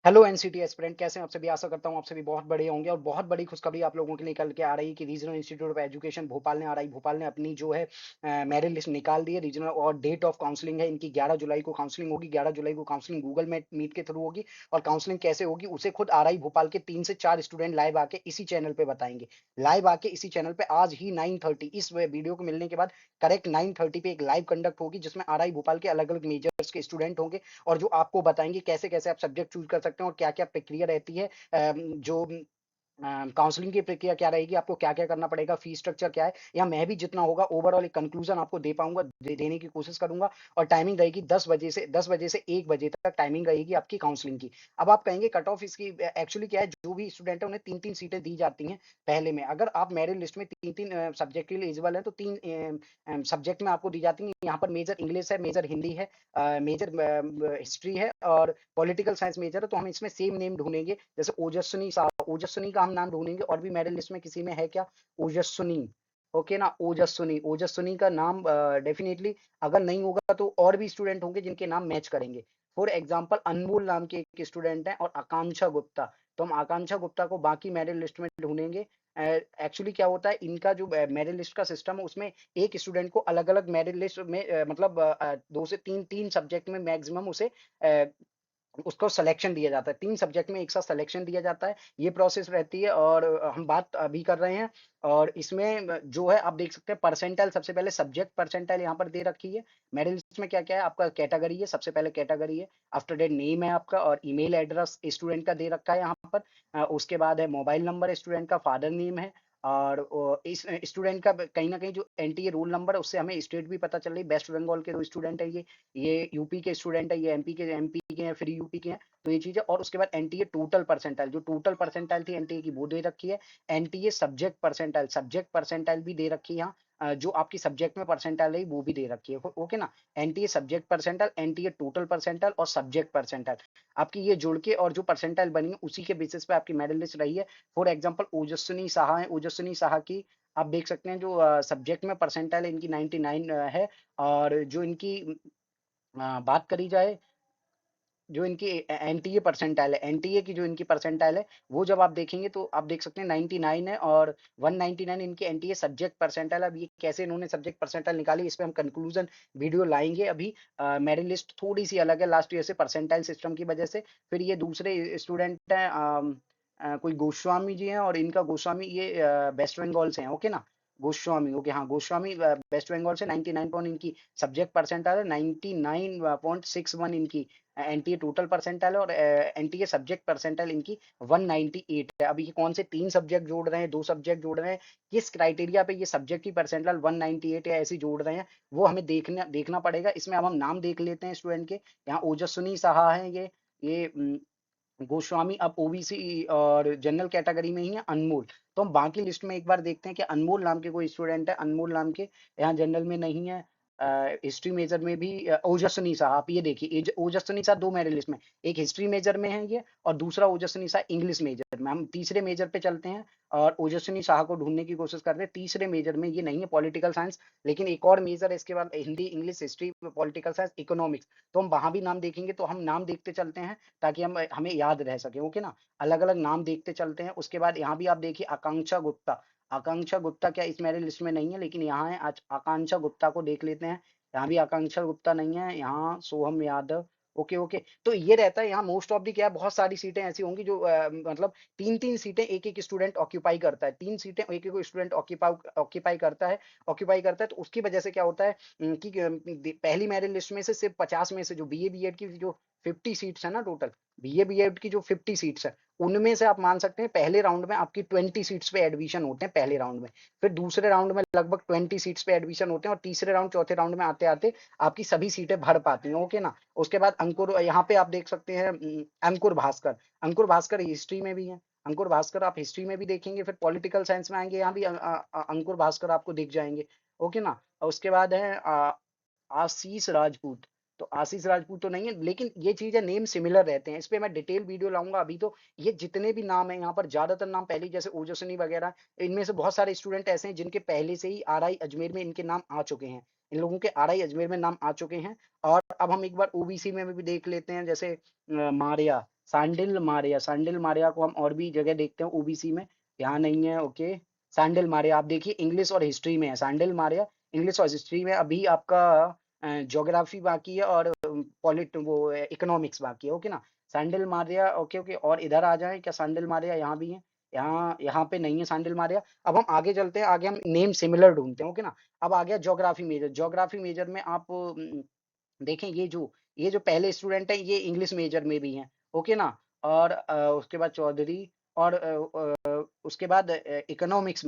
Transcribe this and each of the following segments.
Hello NCT aspirant, कैसे हैं आप सभी? आशा करता हूँ आप सभी बहुत बढ़िया होंगे और बहुत बड़ी खुशखबरी आप लोगों के लिए निकल के आ रही है कि regional institute of education Bhopal ने आरआई भोपाल ने अपनी जो है मेरिट लिस्ट निकाल दी है। रीजनल और डेट ऑफ काउंसलिंग है इनकी 11 जुलाई को काउंसलिंग होगी। 11 जुलाई को काउंसलिंग गूगल मीट के थ्रू होगी और काउंसलिंग कैसे होगी उसे खुद आरआई भोपाल के 3 से 4 स्टूडेंट लाइव आके इसी चैनल पे बताएंगे। लाइव आके इसी चैनल पे आज ही 9:30 इस वीडियो को मिलने के बाद करेक्ट 9:30 पे एक लाइव कंडक्ट होगी जिसमें आरआई भोपाल के अलग अलग मेजर्स के स्टूडेंट होंगे और जो आपको बताएंगे कैसे कैसे आप सब्जेक्ट चूज कर सकते हैं और क्या क्या प्रक्रिया रहती है। जो काउंसलिंग की प्रक्रिया क्या रहेगी, आपको क्या-क्या करना पड़ेगा, फीस स्ट्रक्चर क्या है, या मैं भी जितना होगा ओवरऑल एक कंक्लूजन आपको दे पाऊँगा, देने की कोशिश करूँगा। और टाइमिंग रहेगी 10 बजे से 1 बजे तक टाइमिंग रहेगी आपकी काउंसलिंग की। अब आप कहेंगे कट ऑफ इसकी एक्चुअली क्या है, जो भी स्टूडेंट है उन्हें 3-3 सीटें दी जाती हैं पहले में। अगर आप मेरिट लिस्ट में 3-3 सब्जेक्ट के लिए एलिजिबल हैं तो 3 सब्जेक्ट में आपको दी जाती हैं। यहाँ पर मेजर इंग्लिश है, मेजर हिंदी है, मेजर हिस्ट्री है और पॉलिटिकल साइंस मेजर है। तो हम इसमें सेम नेम ढूँढेंगे, जैसे ओजस्विनी का हम नाम ढूंढेंगे। और भी मेरिट लिस्ट में किसी में है क्या? ओजस्विनी। ओके ना, ओजस्विनी ओजस्विनी का नाम डेफिनेटली अगर नहीं होगा तो और भी स्टूडेंट होंगे जिनके नाम मैच करेंगे। फॉर एग्जाम्पल अनमोल नाम के एक स्टूडेंट हैं और आकांक्षा गुप्ता। तो हम आकांक्षा गुप्ता को बाकी मेरिट लिस्ट में ढूंढेंगे। एक्चुअली क्या होता है, इनका जो मेरिट लिस्ट का सिस्टम है उसमें एक स्टूडेंट को अलग अलग मेरिट लिस्ट में मतलब 2 से 3 सब्जेक्ट में मैक्सिमम उसे उसको सिलेक्शन दिया जाता है। 3 सब्जेक्ट में एक साथ सिलेक्शन दिया जाता है। ये प्रोसेस रहती है और हम बात अभी कर रहे हैं। और इसमें जो है आप देख सकते हैं परसेंटाइल, सबसे पहले सब्जेक्ट परसेंटाइल यहाँ पर दे रखी है। मेरिट लिस्ट में क्या-क्या है, आपका कैटेगरी है, सबसे पहले कैटेगरी है, आफ्टर दैट नेम है आपका और ईमेल एड्रेस स्टूडेंट का दे रखा है यहाँ पर। उसके बाद है मोबाइल नंबर स्टूडेंट का, फादर नेम है और इस स्टूडेंट का कहीं न कहीं जो एनटीए रोल नंबर है उससे हमें स्टेट भी पता चल रही है। वेस्ट बंगाल के 2 स्टूडेंट है ये यूपी के स्टूडेंट है, ये एमपी के हैं, फ्री यूपी के हैं। तो ये चीज़ है और उसके बाद एनटीए टोटल परसेंटाइल, जो टोटल परसेंटाइल थी एनटीए की वो दे रखी है। एनटीए सब्जेक्ट परसेंटाइल भी दे रखी है यहाँ। जो आपकी सब्जेक्ट में परसेंटाइल रही वो भी दे रखी है। ओके ना? NTA subject percentile, NTA total percentile और सब्जेक्ट परसेंटाइल। आपकी ये जुड़ के और जो परसेंटाइल बनी है उसी के बेसिस पे आपकी मेरिट लिस्ट रही है। फॉर एग्जाम्पल ओजस्विनी साहा है, ओजस्विनी साहा की आप देख सकते हैं जो सब्जेक्ट में परसेंटाइल इनकी 99 है। और जो इनकी बात करी जाए, जो इनकी एनटीए परसेंटाइल है, एनटीए की जो इनकी परसेंटाइल है, वो जब आप देखेंगे तो आप देख सकते हैं 99 है और 199 इनकी एनटीए सब्जेक्ट परसेंटाइल। अब ये कैसे इन्होंने सब्जेक्ट परसेंटाइल निकाली, इस पे हम कंक्लूजन वीडियो लाएँगे अभी। मेरिट लिस्ट थोड़ी-सी अलग है लास्ट ईयर से परसेंटाइल सिस्टम की वजह से। फिर ये दूसरे स्टूडेंट हैं कोई गोस्वामी जी हैं और इनका गोस्वामी ये वेस्ट बंगाल से हैं, ओके ना? गोस्वामी, ओके हाँ, गोस्वामी वेस्ट बंगाल से 99 पॉइंट इनकी सब्जेक्ट परसेंटाइल है, 99.61 इनकी एनटीए टोटल परसेंटाइल है और एनटीए सब्जेक्ट परसेंटाइल इनकी 198 है। अब ये कौन से 3 सब्जेक्ट जोड़ रहे हैं, 2 सब्जेक्ट जोड़ रहे हैं, किस क्राइटेरिया पे ये सब्जेक्ट की परसेंटाइल 198 या ऐसी जोड़ रहे हैं, वो हमें देखना देखना पड़ेगा। इसमें अब हम नाम देख लेते हैं स्टूडेंट के। यहाँ ओजस्विनी साहा हैं ये गोस्वामी अब ओबीसी और जनरल कैटेगरी में ही है अनमोल। तो हम बाकी लिस्ट में एक बार देखते हैं कि अनमोल नाम के कोई स्टूडेंट है, अनमोल नाम के यहाँ जनरल में नहीं है। हिस्ट्री मेजर में भी ओजस्विनी साहा, आप ये देखिए ओजस्विनी साहा 2 मेरे लिस्ट में, एक हिस्ट्री मेजर में है ये और दूसरा ओजस्विनी साहा इंग्लिश मेजर में। हम तीसरे मेजर पे चलते हैं और ओजस्विनी साहा को ढूंढने की कोशिश कर रहे हैं। तीसरे मेजर में ये नहीं है पॉलिटिकल साइंस, लेकिन एक और मेजर है इसके बाद, Hindi, English, history, political science, economics. तो हम वहां भी नाम देखेंगे, तो हम नाम देखते चलते हैं ताकि हम हमें याद रह सके, ओके ना? अलग-अलग नाम देखते चलते हैं। उसके बाद यहाँ भी आप देखिए आकांक्षा गुप्ता। आकांक्षा गुप्ता क्या इस मेरे लिस्ट में नहीं है, लेकिन यहाँ है। आज आकांक्षा गुप्ता को देख लेते हैं। यहाँ भी आकांक्षा गुप्ता नहीं है, यहाँ सोहम यादव। Okay, okay. तो ये रहता है यहाँ मोस्ट ऑफ दी क्या है, बहुत सारी सीटें ऐसी होंगी जो मतलब 3-3 सीटें एक-एक स्टूडेंट ऑक्यूपाई करता है। 3 सीटें एक-एक स्टूडेंट ऑक्यूपाई करता है, तो उसकी वजह से क्या होता है कि पहली मेरिट लिस्ट में से सिर्फ 50 में से जो बीए बीएड की जो 50 सीट्स है ना टोटल, बीए बीएड की जो 50 सीट्स है, उनमें से आप मान सकते हैं पहले राउंड में आपकी 20 सीट्स पे एडमिशन होते हैं पहले राउंड में। फिर दूसरे राउंड में लगभग 20 सीट्स पे एडमिशन होते हैं और तीसरे राउंड, चौथे राउंड में आते-आते आपकी सभी सीटें भर पाती हैं, ओके ना? उसके बाद अंकुर, यहाँ पे आप देख सकते हैं अंकुर भास्कर। अंकुर भास्कर हिस्ट्री में भी हैं। अंकुर भास्कर आप हिस्ट्री में भी देखेंगे, फिर पॉलिटिकल साइंस में आएँगे, यहाँ भी अंकुर भास्कर आपको दिख जाएँगे, ओके ना? और उसके बाद है आशीष राजपूत। तो आशीष राजपूत तो नहीं है, लेकिन ये चीज़ है, नेम सिमिलर रहते हैं। इस पे मैं डिटेल वीडियो लाऊँगा। अभी तो ये जितने भी नाम हैं यहाँ पर, ज़्यादातर नाम पहले ही, जैसे ओजस्विनी वगैरह, इनमें से बहुत सारे स्टूडेंट ऐसे हैं जिनके पहले से ही आरआई अजमेर में इनके नाम आ चुके हैं। इन लोगों के आरआई अजमेर में नाम आ चुके हैं। और अब हम एक बार ओबीसी में भी देख लेते हैं, जैसे मारिया, सांडिल मारिया को हम और भी जगह देखते हैं ओबीसी में, यहाँ नहीं है, ओके। सांडिल मारिया आप देखिए इंग्लिश और हिस्ट्री में है, सांडिल मारिया इंग्लिश और हिस्ट्री में। अभी आपका ज्योग्राफी बाकी है और पॉलिट वो इकोनॉमिक्स बाकी है, ओके ना। Sandil Maria, okay okay. और इधर आ जाए क्या, सांडिल मारिया यहाँ भी है, यहाँ यहाँ पे नहीं है सांडिल मारिया। अब हम आगे चलते हैं, आगे हम नेम सिमिलर ढूंढते हैं, ओके ना। अब आ गया ज्योग्राफी मेजर। ज्योग्राफी मेजर में आप देखें, ये जो पहले स्टूडेंट है ये इंग्लिश मेजर में भी हैं, ओके ना। और उसके बाद चौधरी, और उसके बाद इकोनॉमिक्स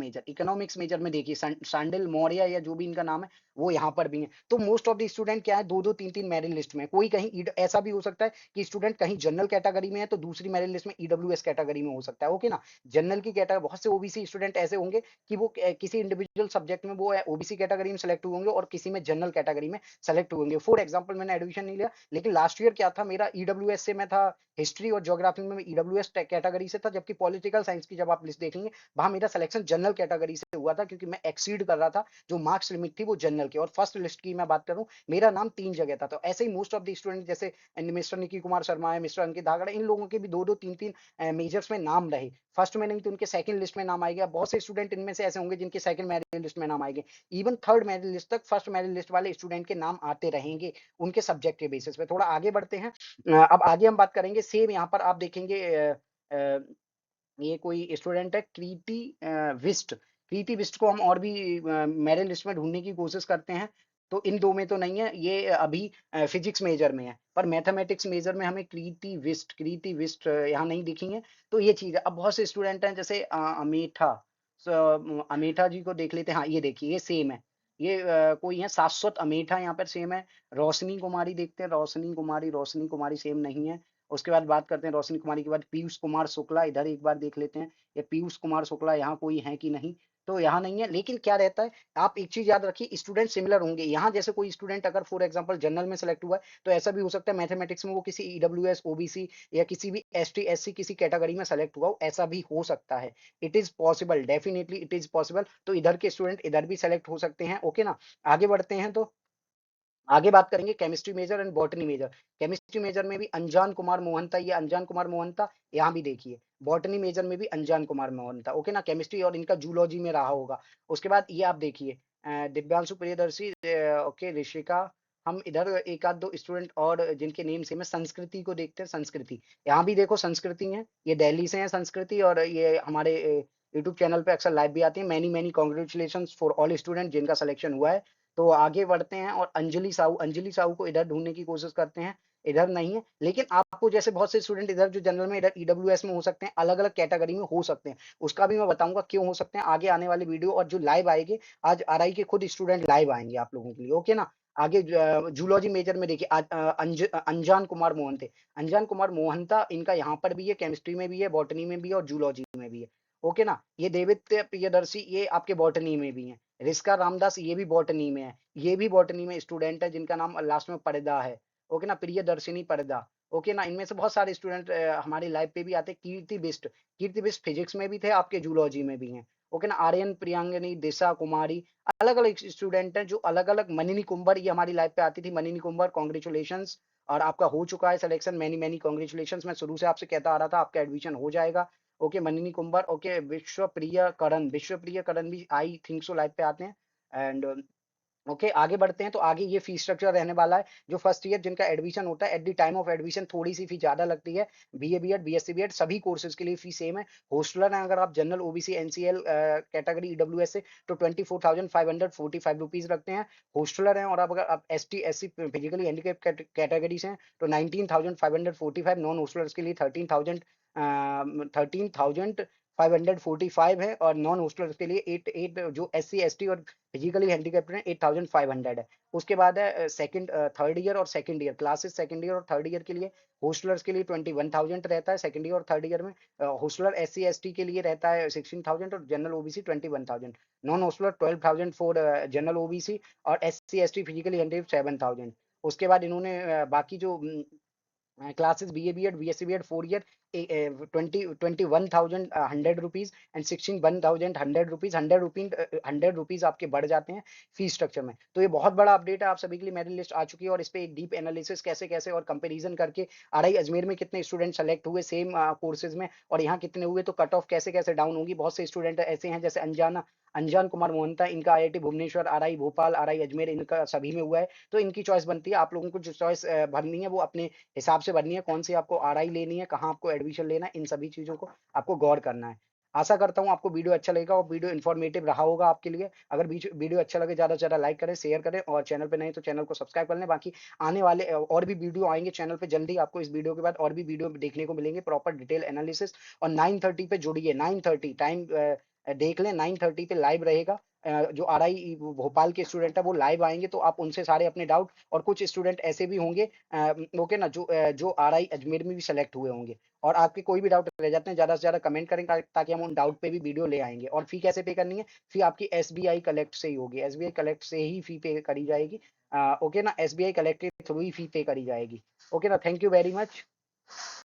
मेजर में देखिए सांडिल मौर्य या जो भी इनका नाम है वो यहाँ पर भी है। तो मोस्ट ऑफ द स्टूडेंट क्या है, दो दो तीन तीन मेरिट लिस्ट में है। कोई कहीं ऐसा भी हो सकता है कि स्टूडेंट कहीं जनरल कैटेगरी में है तो दूसरी मेरिट लिस्ट में ईडब्ल्यूएस कैटेगरी में हो सकता है, ओके ना। जनरल की कैटेगरी, बहुत से ओबीसी स्टूडेंट ऐसे होंगे कि वो किसी इंडिविजुअल सब्जेक्ट में वो ओबीसी कैटेगरी में सेलेक्ट हुए होंगे और किसी में जनरल कैटेगरी में सेलेक्ट हुए होंगे। फॉर एग्जाम्पल मैंने एडमिशन नहीं लिया, लेकिन लास्ट ईयर क्या था मेरा, ईडब्ल्यूएस से मैं था, हिस्ट्री और ज्योग्राफी में ईडब्ल्यूएस कैटेगरी से था। जबकि पॉलिटिकल साइंस की जब आप लिस्ट देखेंगे वहां मेरा सिलेक्शन जनरल कैटेगरी से हुआ था, क्योंकि मैं एक्सीड कर रहा था जो मार्क्स लिमिट थी वो जनरल की। और फर्स्ट लिस्ट की मैं बात करूं, मेरा नाम 3 जगह था। तो ऐसे ही मोस्ट ऑफ द स्टूडेंट, जैसे मिस्टर निकी कुमार शर्मा है, मिस्टर अंकित धागड़ा, इन लोगों के भी दो दो तीन तीन मेजर्स में नाम रहे। फर्स्ट में नहीं तो उनके सेकंड लिस्ट में नाम आएगा। बहुत से स्टूडेंट इनमें से ऐसे होंगे जिनके सेकंड मेरिट लिस्ट में नाम आएंगे। इवन थर्ड मेरिट लिस्ट तक फर्स्ट मेरिट लिस्ट वाले स्टूडेंट के नाम आते रहेंगे उनके सब्जेक्ट के बेसिस पे। थोड़ा आगे बढ़ते हैं। अब आगे हम बात करेंगे, सेम यहाँ पर आप देखेंगे ये कोई स्टूडेंट है कृति विस्ट। कृति विस्ट को हम और भी मेरिट लिस्ट में ढूंढने की कोशिश करते हैं। तो इन दो में तो नहीं है, ये अभी फिजिक्स मेजर में है। पर मैथमेटिक्स मेजर में हमें कृति विस्ट यहाँ नहीं दिखेंगे। तो ये चीज है। अब बहुत से स्टूडेंट हैं जैसे अमेठा, अमेठा जी को देख लेते हैं। हाँ ये देखिए, ये सेम है। ये कोई है शाश्वत अमेठा, यहाँ पर सेम है। रोशनी कुमारी देखते हैं, रोशनी कुमारी सेम नहीं है। उसके बाद बात करते हैं रोशनी कुमारी के बाद पीयूष कुमार शुक्ला, इधर एक बार देख लेते हैं ये पीयूष कुमार शुक्ला यहाँ कोई है कि नहीं। तो यहाँ नहीं है। लेकिन क्या रहता है, आप एक चीज याद रखिए, स्टूडेंट सिमिलर होंगे। यहाँ जैसे कोई स्टूडेंट अगर फॉर एग्जांपल जनरल में सेलेक्ट हुआ है तो ऐसा भी हो सकता है मैथमेटिक्स में वो किसी ईडब्ल्यूएस ओबीसी या किसी भी एसटी एससी किसी कैटेगरी में सेलेक्ट हुआ हो, ऐसा भी हो सकता है। It is possible, definitely it is possible. तो इधर के स्टूडेंट इधर भी सेलेक्ट हो सकते हैं, ओके ना। आगे बढ़ते हैं, तो आगे बात करेंगे chemistry major and botany major. Chemistry major में भी अनजान कुमार मोहंता, ये अनजान कुमार मोहंता यहाँ भी देखिए। बॉटनी मेजर में भी अनजान कुमार मोहंता, ओके ना। केमिस्ट्री और इनका जूलॉजी में रहा होगा। उसके बाद ये आप देखिए दिव्यांशु प्रियदर्शी, ओके, ऋषिका। हम इधर एक आध दो स्टूडेंट और जिनके नेम सेम है, संस्कृति को देखते हैं। संस्कृति, यहाँ भी देखो संस्कृति है, ये दिल्ली से है संस्कृति, और ये हमारे यूट्यूब चैनल पे अक्सर लाइव भी आती है। Many many congratulation for all student जिनका सिलेक्शन हुआ है। तो आगे बढ़ते हैं और अंजलि साहू को इधर ढूंढने की कोशिश करते हैं। इधर नहीं है। लेकिन आपको जैसे बहुत से स्टूडेंट इधर जो जनरल में इधर ईडब्ल्यूएस में हो सकते हैं, अलग अलग कैटेगरी में हो सकते हैं। उसका भी मैं बताऊंगा क्यों हो सकते हैं आगे आने वाली वीडियो। और जो लाइव आएगी आज आरआई के खुद स्टूडेंट लाइव आएंगे आप लोगों के लिए, ओके ना। आगे जूलॉजी मेजर में देखिए अनजान कुमार मोहंते, अनजान कुमार मोहंता, इनका यहाँ पर भी है, केमिस्ट्री में भी है, बॉटनी में भी है और जूलॉजी में भी है, ओके ना। ये देवित्य प्रियदर्शी, ये आपके बॉटनी में भी है। रिस्का रामदास, ये भी बॉटनी में है। ये भी बॉटनी में स्टूडेंट है जिनका नाम लास्ट में पर्दा है, ओके ना, प्रियदर्शिनी पर्दा, ओके ना। इनमें से बहुत सारे स्टूडेंट हमारे लाइव पे भी आते हैं। कीर्ति बिस्ट फिजिक्स में भी थे, आपके जूलॉजी में भी हैं, ओके ना। आर्यन प्रियांगनी, दिशा कुमारी, अलग अलग स्टूडेंट हैं जो अलग अलग। मनिनी कुंबर, ये हमारी लाइव पे आती थी, मनिनी कुंबर, कॉन्ग्रेचुलेशन। और आपका हो चुका है सिलेक्शन, मैनी मैनी कॉन्ग्रेचुलेशन। मैं शुरू से आपसे कहता आ रहा था आपका एडमिशन हो जाएगा, ओके। मनिनी comber, okay. विश्वप्रिय करण भी आई थिंक सो लाइव पे आते हैं। एंड ओके, आगे बढ़ते हैं। तो आगे ये फीस स्ट्रक्चर रहने वाला है। जो फर्स्ट ईयर जिनका एडमिशन होता है, at the time of admission थोड़ी सी फी ज्यादा लगती है। बीए बीएड बीएससी बीएड सभी कोर्सेज के लिए फी सेम है। हॉस्टलर है अगर आप general OBC NCL category EWS से, तो 24,545 रखते हैं हॉस्टलर हैं। और आप अगर आप ST SC physically handicap category से हैं तो 19,545। नॉन हॉस्टलर्स के लिए 13,545 है। और नॉन हॉस्टलर्स के लिए एट एट जो एससी एसटी और फिजिकली हैंडीकैप्ड है 8,500 है। उसके बाद है सेकंड थर्ड ईयर और second year classes. Second year और थर्ड ईयर के लिए हॉस्टलर्स के लिए 21,000 रहता है सेकंड ईयर और थर्ड ईयर में। हॉस्टलर एससी एसटी के लिए रहता है 16,000 और general OBC 21,000। Non hosteller 12,000 for general OBC और एससी एसटी फिजिकली हैंडीकैप्ड 7,000। उसके बाद इन्होंने बाकी जो classes BA B.Ed, BSc B.Ed 4 year 21,100 rupees and 16,100 rupees, 100 rupees आपके बढ़ जाते हैं फीस स्ट्रक्चर में। तो ये बहुत बड़ा अपडेट है आप सभी के लिए, मेरिट लिस्ट आ चुकी है और इस पे एक डीप एनालिसिस कैसे कैसे और कंपैरिजन करके आरआई अजमेर में कितने स्टूडेंट सेलेक्ट हुए सेम कोर्सेज में और यहाँ कितने हुए, तो कट ऑफ कैसे कैसे डाउन होगी। बहुत से स्टूडेंट ऐसे हैं जैसे अनजान कुमार मोहंता, इनका IIT Bhubaneswar, RI Bhopal, RI Ajmer, इनका सभी में हुआ है। तो इनकी चॉइस बनती है, आप लोगों को जो चॉइस भरनी है वो अपने हिसाब से भरनी है, कौन सी आपको आरआई लेनी है, कहाँ आपको एडमिशन लेना है, इन सभी चीजों को आपको गौर करना है। आशा करता हूँ आपको वीडियो अच्छा लगेगा और वीडियो इन्फॉर्मेटिव रहा होगा आपके लिए। अगर वीडियो अच्छा लगे ज्यादा से ज्यादा लाइक करें, शेयर करें और चैनल पे नहीं तो चैनल को सब्सक्राइब कर लें। बाकी आने वाले और भी वीडियो आएंगे चैनल पे जल्दी, आपको इस वीडियो के बाद और भी वीडियो देखने को मिलेंगे प्रॉपर डिटेल एनालिसिस। और 9:30 पे जुड़िए, 9:30 टाइम देख लें, 9:30 पे लाइव रहेगा। जो आरआई भोपाल के स्टूडेंट है वो लाइव आएंगे, तो आप उनसे सारे अपने डाउट, और कुछ स्टूडेंट ऐसे भी होंगे ओके ना, जो आरआई अजमेर में भी सेलेक्ट हुए होंगे और आपके कोई भी डाउट रह जाते हैं ज्यादा से ज्यादा कमेंट करें ताकि हम उन डाउट पे भी वीडियो ले आएंगे। और फी कैसे पे करनी है, फी आपकी एसबीआई कलेक्ट से ही होगी, एसबीआई कलेक्ट से ही फी पे करी जाएगी। ओके ना, एसबीआई कलेक्ट के थ्रू ही फी पे करी जाएगी। ओके ना, थैंक यू वेरी मच।